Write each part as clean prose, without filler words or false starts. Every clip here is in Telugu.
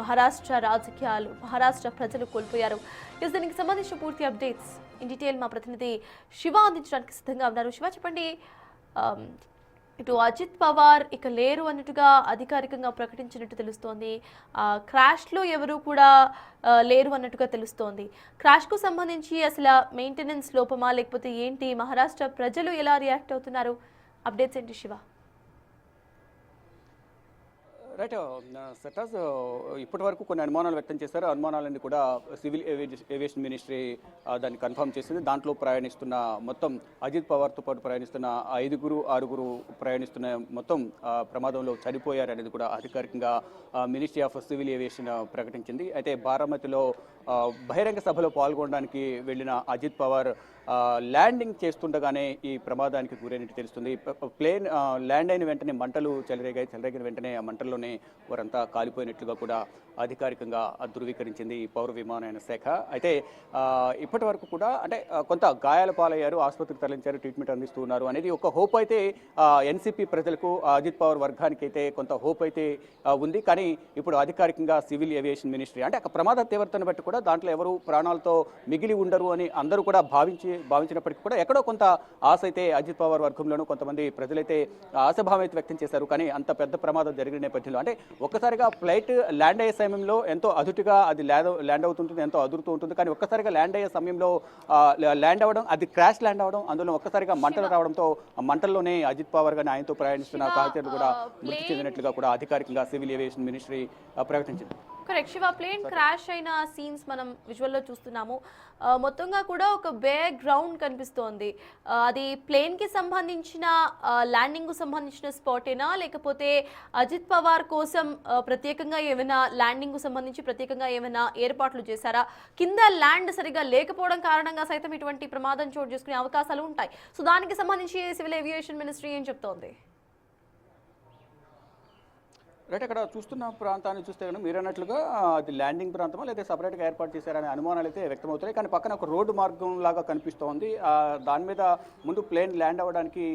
మహారాష్ట్ర రాజకీయాలు, మహారాష్ట్ర ప్రజలు కోల్పోయారు. దీనికి సంబంధించిన పూర్తి అప్డేట్స్ ఇన్ డీటెయిల్ మా ప్రతినిధి శివ అందించడానికి సిద్ధంగా ఉన్నారు. శివ, చెప్పండి. ఇటు అజిత్ పవార్ ఇక లేరు అన్నట్టుగా అధికారికంగా ప్రకటించినట్టు తెలుస్తోంది. క్రాష్లో ఎవరు కూడా లేరు అన్నట్టుగా తెలుస్తోంది. క్రాష్కు సంబంధించి అసలు మెయింటెనెన్స్ లోపమా లేకపోతే ఏంటి, మహారాష్ట్ర ప్రజలు ఎలా రియాక్ట్ అవుతున్నారు? అప్డేట్స్ ఏంటి శివ? రైట్ సర్టాజ్, ఇప్పటి వరకు కొన్ని అనుమానాలు వ్యక్తం చేశారు. అనుమానాలన్నీ కూడా సివిల్ ఏవియేషన్ మినిస్ట్రీ దాన్ని కన్ఫర్మ్ చేసింది. దాంట్లో ప్రయాణిస్తున్న మొత్తం అజిత్ పవార్తో పాటు ప్రయాణిస్తున్న 6 ప్రయాణిస్తున్న మొత్తం ప్రమాదంలో చనిపోయారు అనేది కూడా అధికారికంగా మినిస్ట్రీ ఆఫ్ సివిల్ ఏవియేషన్ ప్రకటించింది. అయితే బారామతిలో బహిరంగ సభలో పాల్గొనడానికి వెళ్ళిన అజిత్ పవార్ ల్యాండింగ్ చేస్తుండగానే ఈ ప్రమాదానికి గురైనట్టు తెలుస్తుంది. ప్లేన్ ల్యాండ్ అయిన వెంటనే మంటలు చెలరేగిన వెంటనే ఆ మంటల్లోనే వారంతా కాలిపోయినట్లుగా కూడా అధికారికంగా ధృవీకరించింది పౌర విమానయాన శాఖ. అయితే ఇప్పటి వరకు కూడా అంటే కొంత గాయాల పాలయ్యారు, ఆసుపత్రికి తరలించారు, ట్రీట్మెంట్ అందిస్తున్నారు అనేది ఒక హోప్ అయితే ఎన్సీపీ ప్రజలకు, అజిత్ పవార్ వర్గానికి అయితే కొంత హోప్ అయితే ఉంది. కానీ ఇప్పుడు అధికారికంగా సివిల్ ఏవియేషన్ మినిస్ట్రీ అంటే ప్రమాద తీవ్రతను బట్టి కూడా దాంట్లో ఎవరు ప్రాణాలతో మిగిలి ఉండరు అని అందరూ కూడా భావించినప్పటికీ కూడా ఎక్కడో కొంత ఆశ అయితే అజిత్ పవార్ వర్గంలోనూ కొంతమంది ప్రజలైతే ఆశాభావం అయితే వ్యక్తం చేశారు. కానీ అంత పెద్ద ప్రమాదం జరిగిన నేపథ్యంలో అంటే ఒక్కసారిగా ఫ్లైట్ ల్యాండ్ అయ్యే సమయంలో ఎంతో అదుటుగా అది ల్యాండ్ అవుతుంటుంది, ఎంతో అదురుతూ ఉంటుంది. కానీ ఒక్కసారిగా ల్యాండ్ అయ్యే సమయంలో ల్యాండ్ అవ్వడం, అది క్రాష్ ల్యాండ్ అవ్వడం, అందులో ఒక్కసారిగా మంటలు రావడంతో మంటల్లోనే అజిత్ పవార్ గాని ఆయనతో ప్రయాణిస్తున్న సహచరులు కూడా మృతి చెందినట్లుగా కూడా అధికారికంగా సివిల్ ఏవియేషన్ మినిస్ట్రీ ప్రకటించింది. కరెక్ట్ శివ, ప్లేన్ క్రాష్ అయిన సీన్స్ మనం విజువల్లో చూస్తున్నాము. మొత్తంగా కూడా ఒక బే గ్రౌండ్ కనిపిస్తోంది. అది ప్లేన్కి సంబంధించిన ల్యాండింగ్కు సంబంధించిన స్పాటేనా, లేకపోతే అజిత్ పవార్ కోసం ప్రత్యేకంగా ఏమైనా ల్యాండింగ్కు సంబంధించి ప్రత్యేకంగా ఏమైనా ఏర్పాట్లు చేశారా? కింద ల్యాండ్ సరిగా లేకపోవడం కారణంగా సైతం ఇటువంటి ప్రమాదం చోటు చేసుకునే అవకాశాలు ఉంటాయి. సో దానికి సంబంధించి సివిల్ ఏవియేషన్ మినిస్ట్రీ ఏం చెప్తోంది? రైట్, అక్కడ చూస్తున్న ప్రాంతాన్ని చూస్తే కనుక మీరు అన్నట్లుగా అది ల్యాండింగ్ ప్రాంతమా లేదా సపరేట్గా ఏర్పాటు చేశారనే అనుమానాలు అయితే వ్యక్తమవుతాయి. కానీ పక్కన ఒక రోడ్డు మార్గం లాగా కనిపిస్తోంది. దాని మీద ముందు ప్లేన్ ల్యాండ్ అవ్వడానికి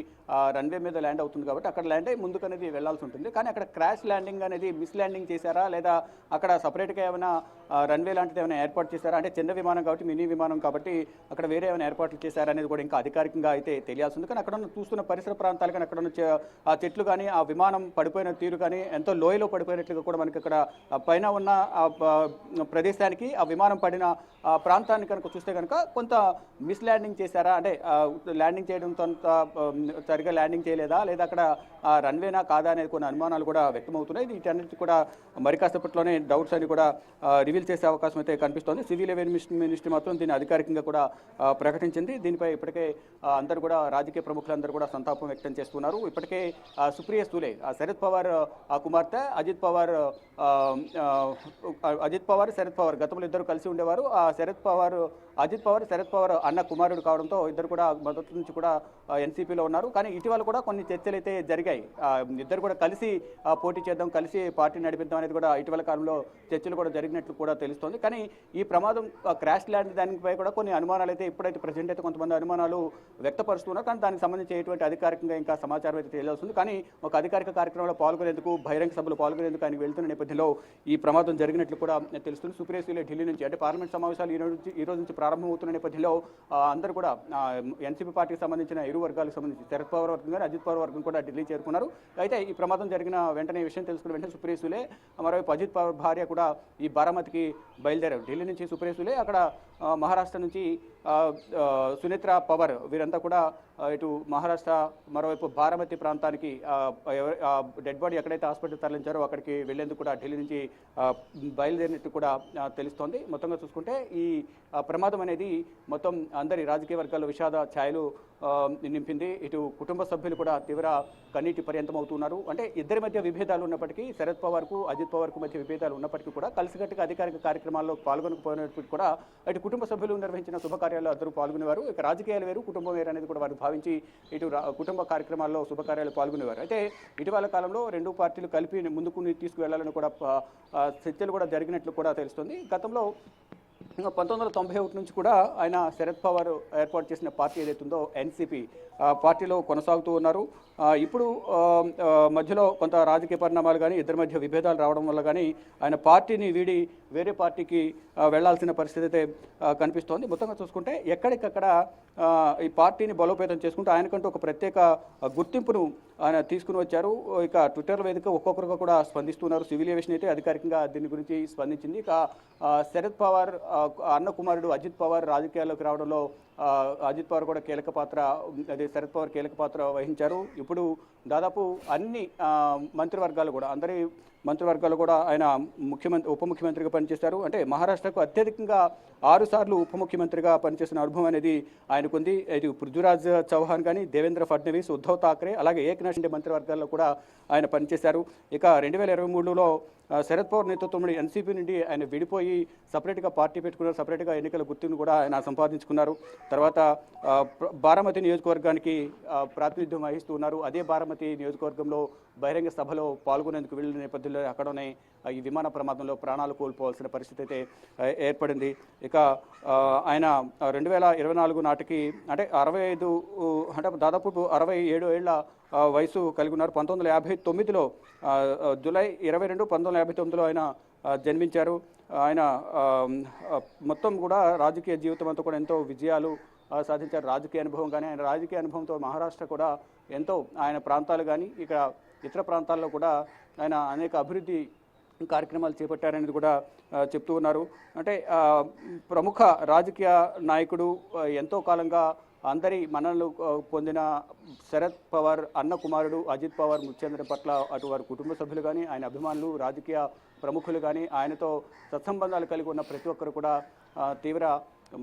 రన్వే మీద ల్యాండ్ అవుతుంది కాబట్టి అక్కడ ల్యాండ్ అయ్యి ముందుకు అనేది వెళ్లాల్సి ఉంటుంది. కానీ అక్కడ క్రాష్ ల్యాండింగ్ అనేది మిస్ ల్యాండింగ్ చేశారా, లేదా అక్కడ సపరేట్గా ఏమైనా రన్వే లాంటిది ఏమైనా ఏర్పాటు చేశారా, అంటే చిన్న విమానం కాబట్టి, మినీ విమానం కాబట్టి అక్కడ వేరే ఏమైనా ఏర్పాట్లు చేశారా అనేది కూడా ఇంకా అధికారికంగా అయితే తెలియాల్సి ఉంది. కానీ అక్కడ చూస్తున్న పరిసర ప్రాంతాలు కానీ అక్కడ ఉన్న ఆ చెట్లు కానీ ఆ విమానం పడిపోయిన తీరు కానీ ఎంతో లోయలో పడిపోయినట్లుగా కూడా మనకి అక్కడ పైన ఉన్న ప్రదేశానికి ఆ విమానం పడిన ప్రాంతాన్ని కనుక చూస్తే కనుక కొంత మిస్ ల్యాండింగ్ చేశారా, అంటే ల్యాండింగ్ చేయడంతో సరిగా ల్యాండింగ్ చేయలేదా, లేదా అక్కడ రన్వేనా కాదా అనేది కొన్ని అనుమానాలు కూడా వ్యక్తమవుతున్నాయి. వీటన్నిటి కూడా మరి కాసేపట్లోనే డౌట్స్ అని కూడా రివీల్ చేసే అవకాశం అయితే కనిపిస్తోంది. సివిల్ ఏవియేషన్ మినిస్ట్రీ మాత్రం దీన్ని అధికారికంగా కూడా ప్రకటించింది. దీనిపై ఇప్పటికే అందరూ కూడా రాజకీయ ప్రముఖులందరూ కూడా సంతాపం వ్యక్తం చేస్తున్నారు. ఇప్పటికే సుప్రియ సూలే, శరద్ పవార్ కుమార్తె, అజిత్ పవార్ శరద్ పవార్ గతంలో ఇద్దరు కలిసి ఉండేవారు. అజిత్ పవార్ శరద్ పవార్ అన్న కుమారుడు కావడంతో ఇద్దరు కూడా మొదటి నుంచి కూడా ఎన్సీపీలో ఉన్నారు. కానీ ఇటీవల కూడా కొన్ని చర్చలు అయితే జరిగాయి. ఇద్దరు కూడా కలిసి పోటీ చేద్దాం, కలిసి పార్టీ నడిపిద్దాం అనేది కూడా ఇటీవల కాలంలో చర్చలు కూడా జరిగినట్లు కూడా తెలుస్తోంది. కానీ ఈ ప్రమాదం క్రాష్ ల్యాండ్ దానిపై కూడా కొన్ని అనుమానాలు అయితే ఇప్పుడైతే ప్రజెంట్ అయితే కొంతమంది అనుమానాలు వ్యక్తపరుస్తున్నారు. కానీ దానికి సంబంధించి ఎటువంటి అధికారికంగా ఇంకా సమాచారం అయితే తెలియాల్సింది. కానీ ఒక అధికారిక కార్యక్రమంలో పాల్గొనేందుకు, బహిరంగ సభలో పాల్గొనేందుకు ఆయన వెళ్తున్న నేపథ్యంలో ఈ ప్రమాదం జరిగినట్లు కూడా తెలుస్తుంది. సుప్రియ సూలే ఢిల్లీ నుంచి, అంటే పార్లమెంట్ సమావేశాలు ఈ రోజు నుంచి ప్రారంభమవుతున్న నేపథ్యంలో అందరూ కూడా ఎన్సీపీ పార్టీకి సంబంధించిన ఇరు వర్గాలకు సంబంధించి శరద్ పవార్ వర్గం కానీ అజిత్ పవార్ వర్గం కూడా ఢిల్లీ చేరుకున్నారు. అయితే ఈ ప్రమాదం జరిగిన వెంటనే విషయం తెలుసుకున్న వెంటనే సుప్రియ సూలే, మరోవైపు అజిత్ పవార్ భార్య కూడా ఈ బారామతికి బయలుదేరారు. ఢిల్లీ నుంచి సుప్రియ సూలే, అక్కడ మహారాష్ట్ర నుంచి సునేత్ర పవార్, వీరంతా కూడా ఇటు మహారాష్ట్ర, మరోవైపు బారామతి ప్రాంతానికి డెడ్ బాడీ ఎక్కడైతే హాస్పిటల్ తరలించారో అక్కడికి వెళ్లేందుకు కూడా ఢిల్లీ నుంచి బయలుదేరినట్టు కూడా తెలుస్తోంది. మొత్తంగా చూసుకుంటే ఈ ప్రమాదం అనేది మొత్తం అందరి రాజకీయ వర్గాల్లో విషాద ఛాయలు నింపింది. ఇటు కుటుంబ సభ్యులు కూడా తీవ్ర కన్నీటి పర్యంతం అవుతున్నారు. అంటే ఇద్దరి మధ్య విభేదాలు ఉన్నప్పటికీ, శరద్ పవార్కు అజిత్ పవార్కు మధ్య విభేదాలు ఉన్నప్పటికీ కూడా కలిసికట్టుగా అధికారిక కార్యక్రమాల్లో పాల్గొనకపోయినప్పటికీ కూడా ఇటు కుటుంబ సభ్యులు నిర్వహించిన శుభకార్యాల్లో అందరూ పాల్గొనేవారు. ఇక రాజకీయాలు వేరు, కుటుంబం వేరు అనేది కూడా వారు భావించి ఇటు కుటుంబ కార్యక్రమాల్లో శుభకార్యాలు పాల్గొనేవారు. అయితే ఇటీవల కాలంలో రెండు పార్టీలు కలిపి ముందుకు తీసుకువెళ్లాలని కూడా చర్చలు కూడా జరిగినట్లు కూడా తెలుస్తుంది. గతంలో 1991 నుంచి కూడా ఆయన శరద్ పవార్ ఏర్పాటు చేసిన పార్టీ ఏదైతుందో ఎన్సీపీ, పార్టీలో కొనసాగుతూ ఉన్నారు. ఇప్పుడు మధ్యలో కొంత రాజకీయ పరిణామాలు కానీ ఇద్దరి మధ్య విభేదాలు రావడం వల్ల కానీ ఆయన పార్టీని వీడి వేరే పార్టీకి వెళ్లాల్సిన పరిస్థితి అయితే కనిపిస్తోంది. మొత్తంగా చూసుకుంటే ఎక్కడికక్కడ ఈ పార్టీని బలోపేతం చేసుకుంటూ ఆయనకంటూ ఒక ప్రత్యేక గుర్తింపును ఆయన తీసుకుని వచ్చారు. ఇక ట్విట్టర్ వేదిక ఒక్కొక్కరుగా కూడా స్పందిస్తున్నారు. సివిల్ ఏవియేషన్ అయితే అధికారికంగా దీని గురించి స్పందించింది. ఇక శరద్ పవార్ అన్న కుమారుడు అజిత్ పవార్ రాజకీయాల్లోకి రావడంలో అజిత్ పవార్ కూడా కీలక పాత్ర, అదే శరద్ పవార్ కీలక పాత్ర వహించారు. ఇప్పుడు దాదాపు అన్ని మంత్రివర్గాలు కూడా అందరి మంత్రివర్గాలు కూడా ఆయన ఉప ముఖ్యమంత్రిగా పనిచేశారు. అంటే మహారాష్ట్రకు అత్యధికంగా 6 సార్లు ఉప ముఖ్యమంత్రిగా పనిచేసిన అనుభవం అనేది ఆయనకుంది. ఇది పృథ్వీరాజ్ చౌహాన్ కానీ, దేవేంద్ర ఫడ్నవీస్, ఉద్ధవ్ ఠాక్రే, అలాగే ఏక్నాథ్ షిండే మంత్రివర్గాల్లో కూడా ఆయన పనిచేశారు. ఇక 2023లో శరద్ పవార్ నేతృత్వంలో ఎన్సీపీ నుండి ఆయన విడిపోయి సపరేట్గా పార్టీ పెట్టుకున్నారు. సపరేట్గా ఎన్నికల గుర్తును కూడా ఆయన సంపాదించుకున్నారు. తర్వాత బారామతి నియోజకవర్గానికి ప్రాతినిధ్యం వహిస్తూ ఉన్నారు. అదే బారామతి నియోజకవర్గంలో బహిరంగ సభలో పాల్గొనేందుకు వెళ్ళిన నేపథ్యంలో అక్కడనే ఈ విమాన ప్రమాదంలో ప్రాణాలు కోల్పోవాల్సిన పరిస్థితి అయితే ఏర్పడింది. ఇక ఆయన 2024 నాటికి అంటే 65 అంటే దాదాపు 67 ఏళ్ల వయసు కలిగి ఉన్నారు. 1959లో జూలై 22, 1959లో ఆయన జన్మించారు. ఆయన మొత్తం కూడా రాజకీయ జీవితం అంతా కూడా ఎంతో విజయాలు సాధించారు. రాజకీయ అనుభవం కానీ ఆయన రాజకీయ అనుభవంతో మహారాష్ట్ర కూడా ఎంతో ఆయన ప్రాంతాలు కానీ ఇక ఇతర ప్రాంతాల్లో కూడా ఆయన అనేక అభివృద్ధి కార్యక్రమాలు చేపట్టారనేది కూడా చెప్తూ ఉన్నారు. అంటే ప్రముఖ రాజకీయ నాయకుడు, ఎంతో కాలంగా అందరి మన్ననలు పొందిన శరద్ పవార్ అన్న కుమారుడు అజిత్ పవార్ మృతి పట్ల అటు వారి కుటుంబ సభ్యులు కానీ ఆయన అభిమానులు, రాజకీయ ప్రముఖులు కానీ ఆయనతో సత్సంబంధాలు కలిగి ఉన్న ప్రతి ఒక్కరు కూడా తీవ్ర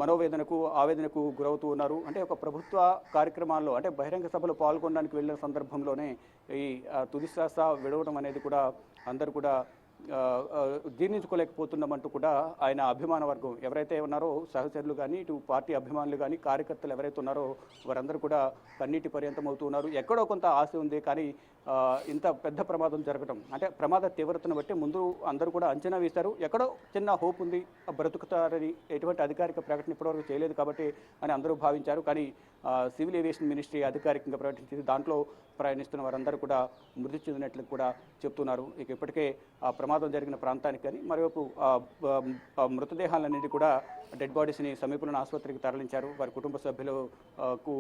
మనోవేదనకు ఆవేదనకు గురవుతూ ఉన్నారు. అంటే ఒక ప్రభుత్వ కార్యక్రమాల్లో అంటే బహిరంగ సభలో పాల్గొనడానికి వెళ్ళిన సందర్భంలోనే ఈ తుది శ్వాస విడవడం అనేది కూడా అందరూ కూడా జీర్ణించుకోలేకపోతున్నామంటూ కూడా ఆయన అభిమాన వర్గం ఎవరైతే ఉన్నారో సహచరులు కానీ ఇటు పార్టీ అభిమానులు కానీ కార్యకర్తలు ఎవరైతే ఉన్నారో వారందరూ కూడా కన్నీటి పర్యంతం అవుతూ ఉన్నారు. ఎక్కడో కొంత ఆశ ఉంది కానీ ఇంత పెద్ద ప్రమాదం జరగడం అంటే ప్రమాద తీవ్రతను బట్టి ముందు అందరూ కూడా అంచనా వేశారు. ఎక్కడో చిన్న హోప్ ఉంది, బ్రతుకుతారని ఎటువంటి అధికారిక ప్రకటన ఇప్పటివరకు చేయలేదు కాబట్టి అని అందరూ భావించారు. కానీ సివిల్ ఏవియేషన్ మినిస్ట్రీ అధికారికంగా ప్రకటించింది. దాంట్లో ప్రయాణిస్తున్న వారందరూ కూడా మృతి చెందినట్లు కూడా చెప్తున్నారు. ఇక ఇప్పటికే ఆ ప్రమాదం జరిగిన ప్రాంతానికి కానీ మరోవైపు మృతదేహాలన్నిటి కూడా డెడ్ బాడీస్ని సమీపంలోని ఆసుపత్రికి తరలించారు. వారి కుటుంబ సభ్యులకు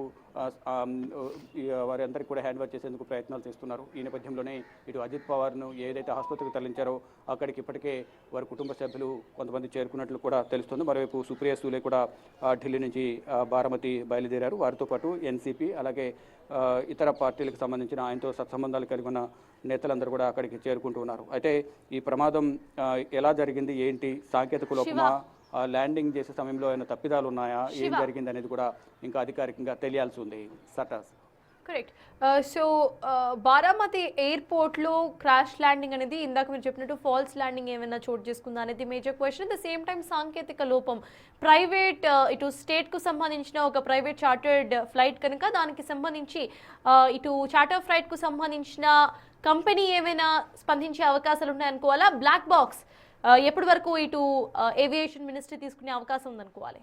వారి అందరికీ కూడా హ్యాండ్ ఓవర్ చేసేందుకు ప్రయత్నాలు చేస్తున్నారు. ఈ నేపథ్యంలోనే ఇటు అజిత్ పవార్ను ఏదైతే ఆసుపత్రికి తరలించారో అక్కడికి ఇప్పటికే వారి కుటుంబ సభ్యులు కొంతమంది చేరుకున్నట్లు కూడా తెలుస్తుంది. మరోవైపు సుప్రియా సూలే కూడా ఢిల్లీ నుంచి బారామతి బయలుదేరారు. వారితో పాటు ఎన్సీపీ అలాగే ఇతర పార్టీలకు సంబంధించిన ఆయనతో సత్సంబంధాలు కలిగి ఉన్న నేతలందరూ కూడా అక్కడికి చేరుకుంటూ ఉన్నారు. అయితే ఈ ప్రమాదం ఎలా జరిగింది, ఏంటి, సాంకేతిక లోపమా, ల్యాండింగ్ చేసే సమయంలో ఏమైనా తప్పిదాలు ఉన్నాయా, ఏం జరిగింది అనేది కూడా ఇంకా అధికారికంగా తెలియాల్సి ఉంది. సటాస్ కరెక్ట్. సో బారామతి ఎయిర్పోర్ట్లో క్రాష్ ల్యాండింగ్ అనేది ఇందాక మీరు చెప్పినట్టు ఫాల్స్ ల్యాండింగ్ ఏమైనా చోటు చేసుకుందా అనేది major question. At the same time సాంకేతిక లోపం, ప్రైవేట్ ఇటు స్టేట్కు సంబంధించిన ఒక ప్రైవేట్ చార్టర్డ్ ఫ్లైట్ కనుక దానికి సంబంధించి ఇటు చార్టర్ ఫ్లైట్కు సంబంధించిన కంపెనీ ఏమైనా స్పందించే అవకాశాలు ఉన్నాయనుకోవాలా? బ్లాక్ బాక్స్ ఎప్పటి వరకు ఇటు ఏవియేషన్ మినిస్ట్రీ తీసుకునే అవకాశం ఉందనుకోవాలి?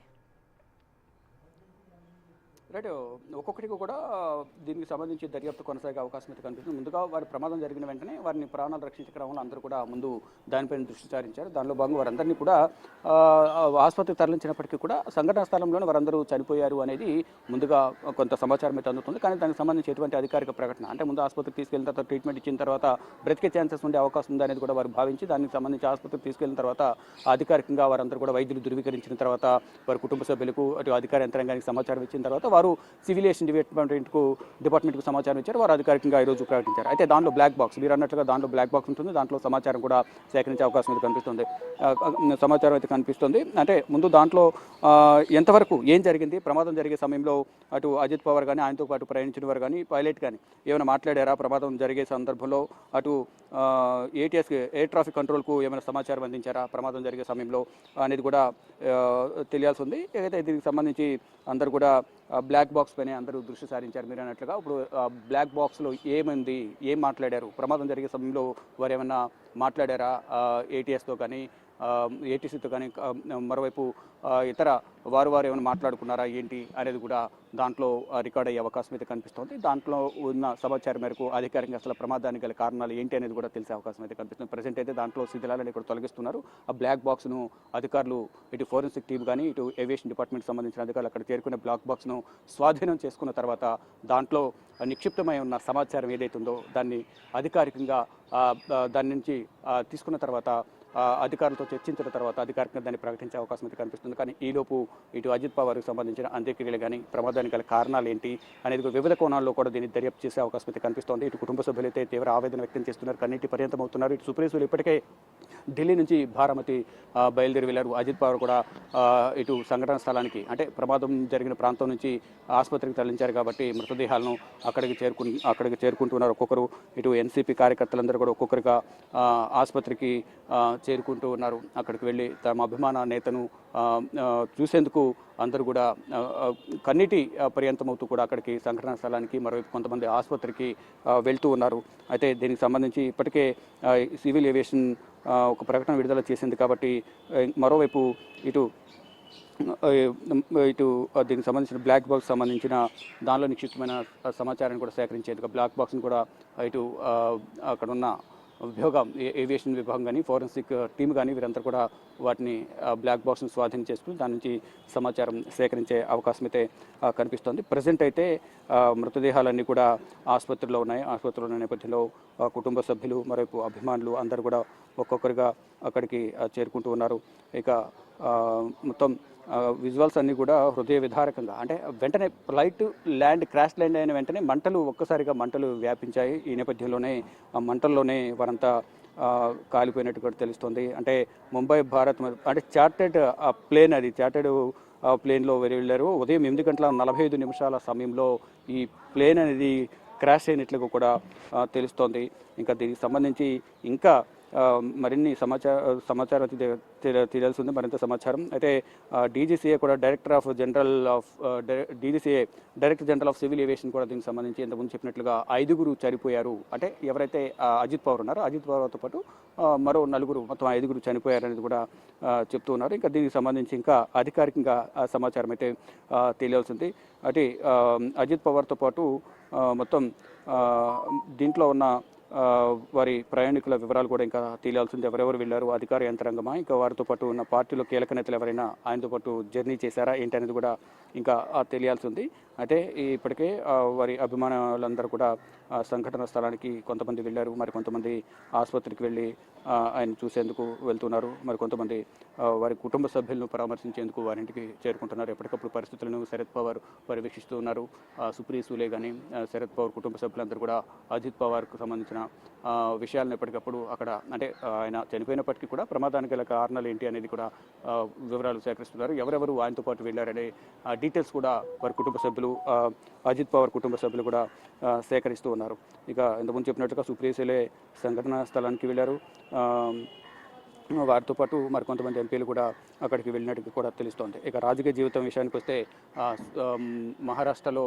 రైట్, ఒక్కొక్కటికి కూడా దీనికి సంబంధించి దర్యాప్తు కొనసాగే అవకాశం అయితే కనిపిస్తుంది. ముందుగా వారి ప్రమాదం జరిగిన వెంటనే వారిని ప్రాణాలు రక్షించే క్రమంలో అందరూ కూడా ముందు దానిపైన దృష్టి సారించారు. దానిలో భాగంగా వారందరినీ కూడా ఆసుపత్రికి తరలించినప్పటికీ కూడా సంఘటనా స్థలంలోనే వారందరూ చనిపోయారు అనేది ముందుగా కొంత సమాచారం అయితే అందుతుంది. కానీ దానికి సంబంధించి ఎటువంటి అధికారిక ప్రకటన అంటే ముందు ఆసుపత్రికి తీసుకెళ్లిన తర్వాత ట్రీట్మెంట్ ఇచ్చిన తర్వాత బ్రతికే ఛాన్సెస్ ఉండే అవకాశం ఉంది అనేది కూడా వారు భావించి దానికి సంబంధించి ఆసుపత్రికి తీసుకెళ్లిన తర్వాత అధికారికంగా వారందరూ కూడా వైద్యులు ధృవీకరించిన తర్వాత వారి కుటుంబ సభ్యులకు అటు అధికార యంత్రాంగానికి సమాచారం ఇచ్చిన తర్వాత వారు సివిల్ ఏవియేషన్ డిపార్ట్మెంట్కు సమాచారం ఇచ్చారు. వారు అధికారికంగా ఈరోజు ప్రకటించారు. అయితే దాంట్లో బ్లాక్ బాక్స్, మీరు అన్నట్లుగా దాంట్లో బ్లాక్ బాక్స్ ఉంటుంది. దాంట్లో సమాచారం కూడా సేకరించే అవకాశం అయితే కనిపిస్తుంది. సమాచారం అయితే కనిపిస్తుంది. అంటే ముందు దాంట్లో ఎంతవరకు ఏం జరిగింది, ప్రమాదం జరిగే సమయంలో అటు అజిత్ పవార్ కానీ ఆయనతో పాటు ప్రయాణించిన వారు కానీ పైలట్ కానీ ఏమైనా మాట్లాడారా, ప్రమాదం జరిగే సందర్భంలో అటు ఏటీఎస్ ఎయిర్ ట్రాఫిక్ కంట్రోల్కు ఏమైనా సమాచారం అందించారా ప్రమాదం జరిగే సమయంలో అనేది కూడా తెలియాల్సి ఉంది. ఏదైతే దీనికి సంబంధించి అందరూ కూడా బ్లాక్ బాక్స్ పైన అందరూ దృష్టి సారించారు. మీరు అన్నట్లుగా ఇప్పుడు బ్లాక్ బాక్స్లో ఏమైంది, ఏం మాట్లాడారు, ప్రమాదం జరిగే సమయంలో వారు ఏమైనా మాట్లాడారా ఏటీఎస్తో కానీ ఏటీసీతో కానీ, మరోవైపు ఇతర వారు ఏమైనా మాట్లాడుకున్నారా ఏంటి అనేది కూడా దాంట్లో రికార్డ్ అయ్యే అవకాశం అయితే కనిపిస్తోంది. దాంట్లో ఉన్న సమాచారం మేరకు అధికారికంగా అసలు ప్రమాదానికి గల కారణాలు ఏంటి అనేది కూడా తెలిసే అవకాశం అయితే కనిపిస్తుంది. ప్రజెంట్ అయితే దాంట్లో శిథిలాలను కూడా తొలగిస్తున్నారు. ఆ బ్లాక్ బాక్స్ను అధికారులు ఇటు ఫోరెన్సిక్ టీం కానీ ఇటు ఏవియేషన్ డిపార్ట్మెంట్ సంబంధించిన అధికారులు అక్కడ చేరుకునే బ్లాక్ బాక్స్ను స్వాధీనం చేసుకున్న తర్వాత దాంట్లో నిక్షిప్తమై ఉన్న సమాచారం ఏదైతుందో దాన్ని అధికారికంగా దాని నుంచి తీసుకున్న తర్వాత అధికారులతో చర్చించిన తర్వాత అధికారికంగా దాన్ని ప్రకటించే అవకాశం అయితే కనిపిస్తుంది. కానీ ఈలోపు ఇటు అజిత్ పవార్కి సంబంధించిన అంత్యక్రియలు కానీ ప్రమాదానికి గల కారణాలు ఏంటి అనేది వివిధ కోణాల్లో కూడా దీన్ని దర్యాప్తు చేసే అవకాశం అయితే కనిపిస్తోంది. ఇటు కుటుంబ సభ్యులు అయితే తీవ్ర ఆవేదన వ్యక్తం చేస్తున్నారు, కన్నీటి పర్యంతం అవుతున్నారు. ఇటు సుప్రీసులు ఇప్పటికే ఢిల్లీ నుంచి భారమతి బయలుదేరి వెళ్ళారు. అజిత్ పవార్ కూడా ఇటు సంఘటన స్థలానికి అంటే ప్రమాదం జరిగిన ప్రాంతం నుంచి ఆసుపత్రికి తరలించారు కాబట్టి మృతదేహాలను అక్కడికి చేరుకుంటున్నారు ఒక్కొక్కరు. ఇటు ఎన్సీపీ కార్యకర్తలందరూ కూడా ఒక్కొక్కరిగా ఆసుపత్రికి చేరుకుంటూ ఉన్నారు. అక్కడికి వెళ్ళి తమ అభిమాన నేతను చూసేందుకు అందరూ కూడా కన్నీటి పర్యంతమవుతూ కూడా అక్కడికి సంఘటనా స్థలానికి మరోవైపు కొంతమంది ఆసుపత్రికి వెళ్తూ ఉన్నారు. అయితే దీనికి సంబంధించి ఇప్పటికే సివిల్ ఏవియేషన్ ఒక ప్రకటన విడుదల చేసింది కాబట్టి మరోవైపు ఇటు దీనికి సంబంధించిన బ్లాక్ బాక్స్ సంబంధించిన దానిలో నిక్షిప్తమైన సమాచారాన్ని కూడా సేకరించేందుకు బ్లాక్ బాక్స్ని కూడా ఇటు అక్కడున్న విభాగం ఏవియేషన్ విభాగం కానీ ఫోరెన్సిక్ టీమ్ కానీ వీరంతా కూడా వాటిని బ్లాక్ బాక్స్ను స్వాధీనం చేసుకుని దాని నుంచి సమాచారం సేకరించే అవకాశం అయితే కనిపిస్తోంది. ప్రజెంట్ అయితే మృతదేహాలన్నీ కూడా ఆసుపత్రిలో ఉన్నాయి. ఆసుపత్రిలో ఉన్న నేపథ్యంలో కుటుంబ సభ్యులు మరోవైపు అభిమానులు అందరూ కూడా ఒక్కొక్కరిగా అక్కడికి చేరుకుంటూ ఉన్నారు. ఇక మొత్తం విజువల్స్ అన్నీ కూడా హృదయ విదారకంగా అంటే వెంటనే ఫ్లైట్ క్రాష్ ల్యాండ్ అయిన వెంటనే ఒక్కసారిగా మంటలు వ్యాపించాయి. ఈ నేపథ్యంలోనే ఆ మంటల్లోనే వారంతా కాలిపోయినట్టు కూడా తెలుస్తుంది. అంటే ముంబై భారత్ అంటే చార్టెడ్ ప్లేన్ అది చార్టెడ్ ప్లేన్లో వెళ్ళారు. ఉదయం 8:45 సమయంలో ఈ ప్లేన్ అనేది క్రాష్ అయినట్లుగా కూడా తెలుస్తోంది. ఇంకా దీనికి సంబంధించి ఇంకా మరిన్ని సమాచారం తెలియాల్సి ఉంది. మరింత సమాచారం అయితే డీజీసీఏ కూడా director general of civil aviation కూడా దీనికి సంబంధించి ఇంతకుముందు చెప్పినట్లుగా 5 చనిపోయారు. అంటే ఎవరైతే అజిత్ పవార్ ఉన్నారో అజిత్ పవార్తో పాటు మరో 4 మొత్తం 5 చనిపోయారు అనేది కూడా చెప్తూ ఉన్నారు. ఇంకా దీనికి సంబంధించి ఇంకా అధికారికంగా సమాచారం అయితే తెలియాల్సింది. అంటే అజిత్ పవార్తో పాటు మొత్తం దీంట్లో ఉన్న వారి ప్రయాణికుల వివరాలు కూడా ఇంకా తెలియాల్సింది. ఎవరెవరు వెళ్ళారు, అధికార యంత్రాంగమా, ఇంకా వారితో పాటు ఉన్న పార్టీలో కీలక నేతలు ఎవరైనా ఆయనతో పాటు జర్నీ చేశారా ఏంటి అనేది కూడా ఇంకా తెలియాల్సి ఉంది. అయితే ఇప్పటికే వారి అభిమానులందరూ కూడా సంఘటన స్థలానికి కొంతమంది వెళ్ళారు, మరి కొంతమంది ఆసుపత్రికి వెళ్ళి ఆయన చూసేందుకు వెళ్తున్నారు, మరి కొంతమంది వారి కుటుంబ సభ్యులను పరామర్శించేందుకు వారింటికి చేరుకుంటున్నారు. ఎప్పటికప్పుడు పరిస్థితులను శరద్ పవార్ పర్యవేక్షిస్తూ ఉన్నారు. సుప్రీం సూలే కానీ శరద్ పవార్ కుటుంబ సభ్యులందరూ కూడా అజిత్ పవార్కు సంబంధించిన విషయాలను ఎప్పటికప్పుడు అక్కడ అంటే ఆయన చనిపోయినప్పటికీ కూడా ప్రమాదానికి గల కారణాలు ఏంటి అనేది కూడా వివరాలు సేకరిస్తున్నారు. ఎవరెవరు ఆయనతో పాటు వెళ్ళారనే డీటెయిల్స్ కూడా వారి కుటుంబ సభ్యులు అజిత్ పవార్ కుటుంబ సభ్యులు కూడా సేకరిస్తూ ఉన్నారు. ఇక ఇంతకుముందు చెప్పినట్టుగా సుప్రీం సూలే సంఘటనా స్థలానికి వెళ్ళారు. వారితో పాటు మరికొంతమంది ఎంపీలు కూడా అక్కడికి వెళ్ళినట్టు కూడా తెలుస్తోంది. ఇక రాజకీయ జీవితం విషయానికి వస్తే మహారాష్ట్రలో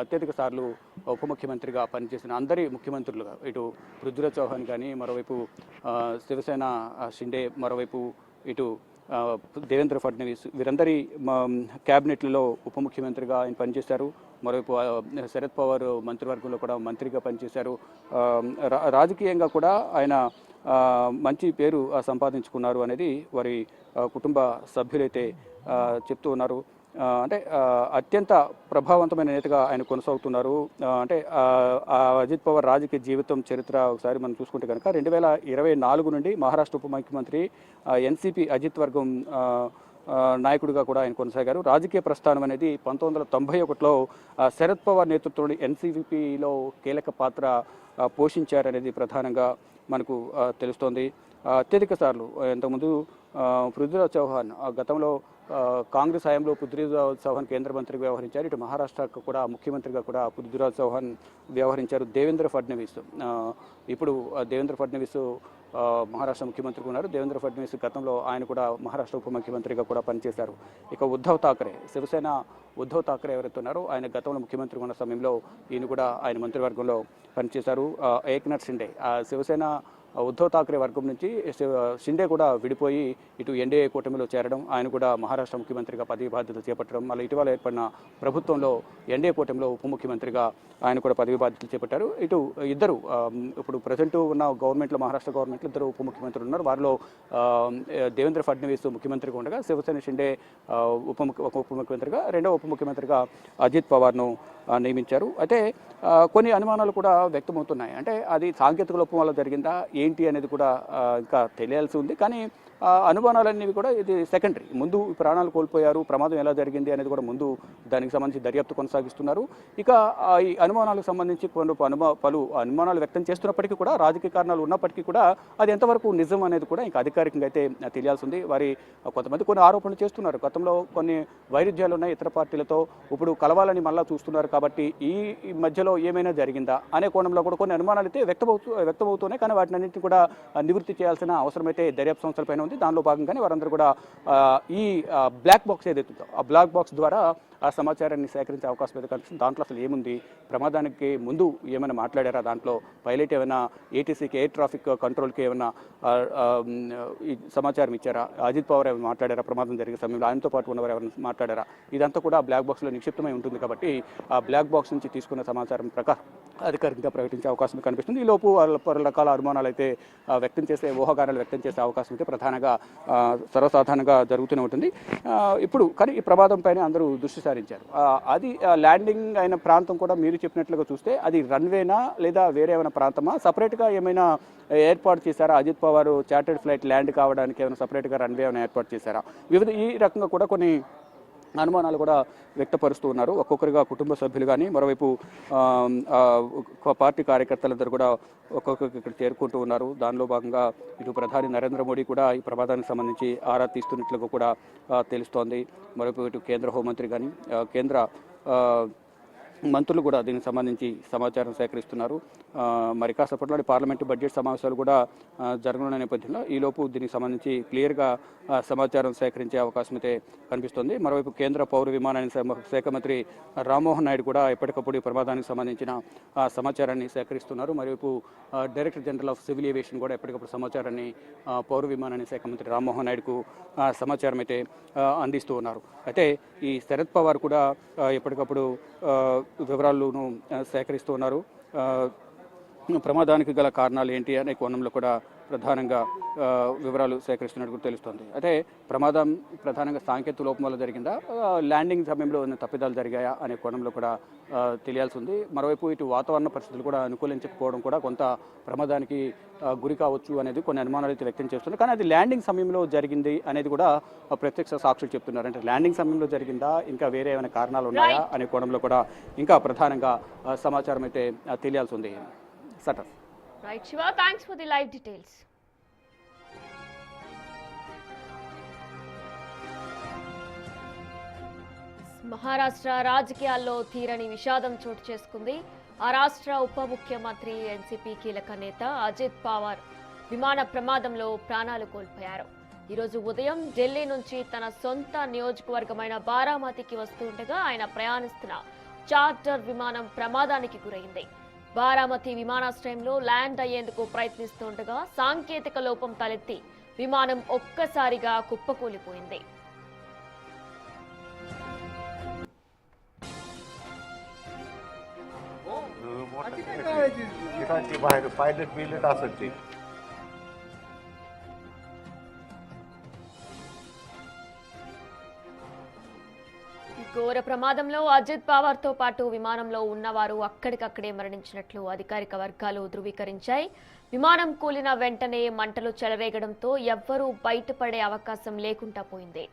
అత్యధిక సార్లు ఉప ముఖ్యమంత్రిగా పనిచేసిన అందరి ముఖ్యమంత్రులుగా ఇటు పృథ్వీరాజ్ చౌహాన్ కానీ, మరోవైపు శివసేన షిండే, మరోవైపు ఇటు దేవేంద్ర ఫడ్నవీస్ వీరందరి క్యాబినెట్లలో ఉప ముఖ్యమంత్రిగా ఆయన పనిచేశారు. మరోవైపు శరద్ పవార్ మంత్రివర్గంలో కూడా మంత్రిగా పనిచేశారు. రాజకీయంగా కూడా ఆయన మంచి పేరు సంపాదించుకున్నారు అనేది వారి కుటుంబ సభ్యులైతే చెప్తూ ఉన్నారు. అంటే అత్యంత ప్రభావవంతమైన నేతగా ఆయన కొనసాగుతున్నారు. అంటే అజిత్ పవార్ రాజకీయ జీవితం చరిత్ర ఒకసారి మనం చూసుకుంటే కనుక 2024 నుండి మహారాష్ట్ర ఉప ముఖ్యమంత్రి ఎన్సీపీ అజిత్ వర్గం నాయకుడిగా కూడా ఆయన కొనసాగారు. రాజకీయ ప్రస్థానం అనేది 1991లో శరద్ పవార్ నేతృత్వంలోని ఎన్సీపీలో కీలక పాత్ర పోషించారనేది ప్రధానంగా మనకు తెలుస్తోంది. అత్యధిక సార్లు ఇంతకుముందు పృథ్వీరాజ్ చౌహాన్ గతంలో కాంగ్రెస్ హయాంలో పృథ్వీరాజ్ చౌహాన్ కేంద్ర మంత్రిగా వ్యవహరించారు. ఇటు మహారాష్ట్రకు కూడా ముఖ్యమంత్రిగా కూడా పృథ్వీరాజ్ చౌహాన్ వ్యవహరించారు. దేవేంద్ర ఫడ్నవీస్ ఇప్పుడు దేవేంద్ర ఫడ్నవీస్ మహారాష్ట్ర ముఖ్యమంత్రిగా ఉన్నారు. దేవేంద్ర ఫడ్నవీస్ గతంలో ఆయన కూడా మహారాష్ట్ర ఉప ముఖ్యమంత్రిగా కూడా పనిచేశారు. ఇక ఉద్ధవ్ ఠాక్రే, శివసేన ఉద్ధవ్ ఠాక్రే ఎవరైతే ఉన్నారో ఆయన గతంలో ముఖ్యమంత్రిగా ఉన్న సమయంలో ఈయన కూడా ఆయన మంత్రివర్గంలో పనిచేశారు. ఏక్నాథ్ షిండే శివసేన ఉద్ధవ్ ఠాక్రే వర్గం నుంచి షిండే కూడా విడిపోయి ఇటు ఎన్డీఏ కూటమిలో చేరడం, ఆయన కూడా మహారాష్ట్ర ముఖ్యమంత్రిగా పదవి బాధ్యతలు చేపట్టడం, మళ్ళీ ఇటీవల ఏర్పడిన ప్రభుత్వంలో ఎన్డీఏ కూటమిలో ఉప ముఖ్యమంత్రిగా ఆయన కూడా పదవి బాధ్యతలు చేపట్టారు. ఇటు ఇద్దరు ఇప్పుడు ప్రజెంట్ ఉన్న గవర్నమెంట్లో, మహారాష్ట్ర గవర్నమెంట్లో ఇద్దరు ఉప ముఖ్యమంత్రులు ఉన్నారు. వారిలో దేవేంద్ర ఫడ్నవీస్ ముఖ్యమంత్రిగా ఉండగా శివసేన షిండే ఉప ముఖ్యమంత్రిగా, రెండవ ఉప ముఖ్యమంత్రిగా అజిత్ పవార్ను నియమించారు. అయితే కొన్ని అనుమానాలు కూడా వ్యక్తమవుతున్నాయి. అంటే అది సాంకేతిక లోపం వల్ల జరిగిందా ఏంటి అనేది కూడా ఇంకా తెలియాల్సి ఉంది. కానీ అనుమానాలన్నీ కూడా ఇది సెకండరీ. ముందు ప్రాణాలు కోల్పోయారు, ప్రమాదం ఎలా జరిగింది అనేది కూడా ముందు దానికి సంబంధించి దర్యాప్తు కొనసాగిస్తున్నారు. ఇక ఈ అనుమానాలకు సంబంధించి పలు అనుమానాలు వ్యక్తం చేస్తున్నప్పటికీ కూడా, రాజకీయ కారణాలు ఉన్నప్పటికీ కూడా అది ఎంతవరకు నిజం అనేది కూడా ఇంకా అధికారికంగా అయితే తెలియాల్సి ఉంది. కొంతమంది కొన్ని ఆరోపణలు చేస్తున్నారు. గతంలో కొన్ని వైరుధ్యాలు ఉన్నాయి ఇతర పార్టీలతో, ఇప్పుడు కలవాలని మళ్ళా చూస్తున్నారు. కాబట్టి ఈ మధ్యలో ఏమైనా జరిగిందా అనే కోణంలో కూడా కొన్ని అనుమానాలు అయితే వ్యక్తమవుతున్నాయి. కానీ వాటిని అన్నింటినీ కూడా నివృత్తి చేయాల్సిన అవసరం అయితే దర్యాప్తు సంస్థలపైన ఉంది. దానిలో భాగంగానే వారందరూ కూడా ఈ బ్లాక్ బాక్స్ ఏదైతుందో ఆ బ్లాక్ బాక్స్ ద్వారా ఆ సమాచారాన్ని సేకరించే అవకాశం అయితే కనిపిస్తుంది. దాంట్లో అసలు ఏముంది, ప్రమాదానికి ముందు ఏమైనా మాట్లాడారా, దాంట్లో పైలట్ ఏమైనా ఏటీసీకి, ఎయిర్ ట్రాఫిక్ కంట్రోల్కి ఏమైనా ఈ సమాచారం ఇచ్చారా, అజిత్ పవార్ ఏమైనా మాట్లాడారా, ప్రమాదం జరిగే సమయంలో ఆయనతో పాటు ఉన్నవారు ఎవరైనా మాట్లాడారా, ఇదంతా కూడా బ్లాక్ బాక్స్లో నిక్షిప్తమై ఉంటుంది. కాబట్టి ఆ బ్లాక్ బాక్స్ నుంచి తీసుకున్న సమాచారం ప్రకారం అధికారికంగా ప్రకటించే అవకాశం కనిపిస్తుంది. ఈ లోపు పలు రకాల అనుమానాలు అయితే ఊహాగానాలు వ్యక్తం చేసే అవకాశం అయితే ప్రధానంగా సర్వసాధారణంగా జరుగుతూనే ఉంటుంది. ఇప్పుడు కానీ ఈ ప్రమాదం పైన అందరూ దృష్టి సారించారు. అది ల్యాండింగ్ అయిన ప్రాంతం కూడా మీరు చెప్పినట్లుగా చూస్తే అది రన్వేనా లేదా వేరే ఏమైనా ప్రాంతమా, సపరేట్గా ఏమైనా ఏర్పాటు చేశారా, Ajit Pawar chartered flight land కావడానికి ఏమైనా సపరేట్గా రన్వే ఏమైనా ఏర్పాటు చేశారా, ఈ రకంగా కూడా కొన్ని అనుమానాలు కూడా వ్యక్తపరుస్తూ ఉన్నారు. ఒక్కొక్కరిగా కుటుంబ సభ్యులు కానీ, మరోవైపు పార్టీ కార్యకర్తలందరూ కూడా ఒక్కొక్కరికి ఇక్కడ చేరుకుంటూ ఉన్నారు. దానిలో భాగంగా ఇటు ప్రధాని నరేంద్ర మోడీ కూడా ఈ ప్రమాదానికి సంబంధించి ఆరా తీస్తున్నట్లుగా కూడా తెలుస్తోంది. మరోవైపు ఇటు కేంద్ర హోంమంత్రి కానీ, కేంద్ర మంత్రులు కూడా దీనికి సంబంధించి సమాచారం సేకరిస్తున్నారు. మరి కాసేపట్లోని పార్లమెంటు బడ్జెట్ సమావేశాలు కూడా జరగనున్న నేపథ్యంలో ఈలోపు దీనికి సంబంధించి క్లియర్గా సమాచారం సేకరించే అవకాశం అయితే కనిపిస్తుంది. మరోవైపు కేంద్ర పౌర విమానయాన శాఖ మంత్రి రామ్మోహన్ నాయుడు కూడా ఎప్పటికప్పుడు ఈ ప్రమాదానికి సంబంధించిన సమాచారాన్ని సేకరిస్తున్నారు. మరోవైపు director general of civil aviation కూడా ఎప్పటికప్పుడు సమాచారాన్ని పౌర విమానయాన శాఖ మంత్రి రామ్మోహన్ నాయుడుకు సమాచారం అయితే అందిస్తూ ఉన్నారు. అయితే ఈ శరద్ పవార్ కూడా ఎప్పటికప్పుడు వివరాలను సేకరిస్తూ ఉన్నారు. ప్రమాదానికి గల కారణాలు ఏంటి అనే కోణంలో కూడా ప్రధానంగా వివరాలు సేకరిస్తున్నట్టు తెలుస్తోంది. అయితే ప్రమాదం ప్రధానంగా సాంకేతిక లోపం వల్ల జరిగిందా, ల్యాండింగ్ సమయంలో తప్పిదాలు జరిగాయా అనే కోణంలో కూడా తెలియాల్సి ఉంది. మరోవైపు ఇటు వాతావరణ పరిస్థితులు కూడా అనుకూలించకపోవడం కూడా కొంత ప్రమాదానికి గురి కావచ్చు అనేది కొన్ని అనుమానాలు అయితే వ్యక్తం చేస్తున్నారు. కానీ అది ల్యాండింగ్ సమయంలో జరిగింది అనేది కూడా ప్రత్యక్ష సాక్షులు చెప్తున్నారు. అంటే ల్యాండింగ్ సమయంలో జరిగిందా, ఇంకా వేరే ఏమైనా కారణాలు ఉన్నాయా అనే కోణంలో కూడా ఇంకా ప్రధానంగా సమాచారం అయితే తెలియాల్సి ఉంది. సటర్. Right, Shiva, thanks for the live details. Maharashtra రాజకీయాల్లో తీరని విషాదం చోటు చేసుకుంది. ఆ రాష్ట్ర ఉప ముఖ్యమంత్రి ఎన్సీపీ కీలక నేత అజిత్ పవార్ విమాన ప్రమాదంలో ప్రాణాలు కోల్పోయారు. ఈరోజు ఉదయం ఢిల్లీ నుంచి తన సొంత నియోజకవర్గమైన బారామతికి వస్తుండగా ఆయన ప్రయాణిస్తున్న చార్టర్ విమానం ప్రమాదానికి గురైంది. బారామతి విమానాశ్రయంలో ల్యాండ్ అయ్యేందుకు ప్రయత్నిస్తుండగా సాంకేతిక లోపం తలెత్తి విమానం ఒక్కసారిగా కుప్పకూలిపోయింది. ఘోర ప్రమాదంలో అజిత్ పవార్ తో పాటు విమానంలో ఉన్నవారు అక్కడికక్కడే మరణించినట్లు అధికారిక వర్గాలు ధృవీకరించాయి. విమానం కూలిన వెంటనే మంటలు చెలరేగడంతో ఎవ్వరూ బయటపడే అవకాశం లేకుండా పోయింది.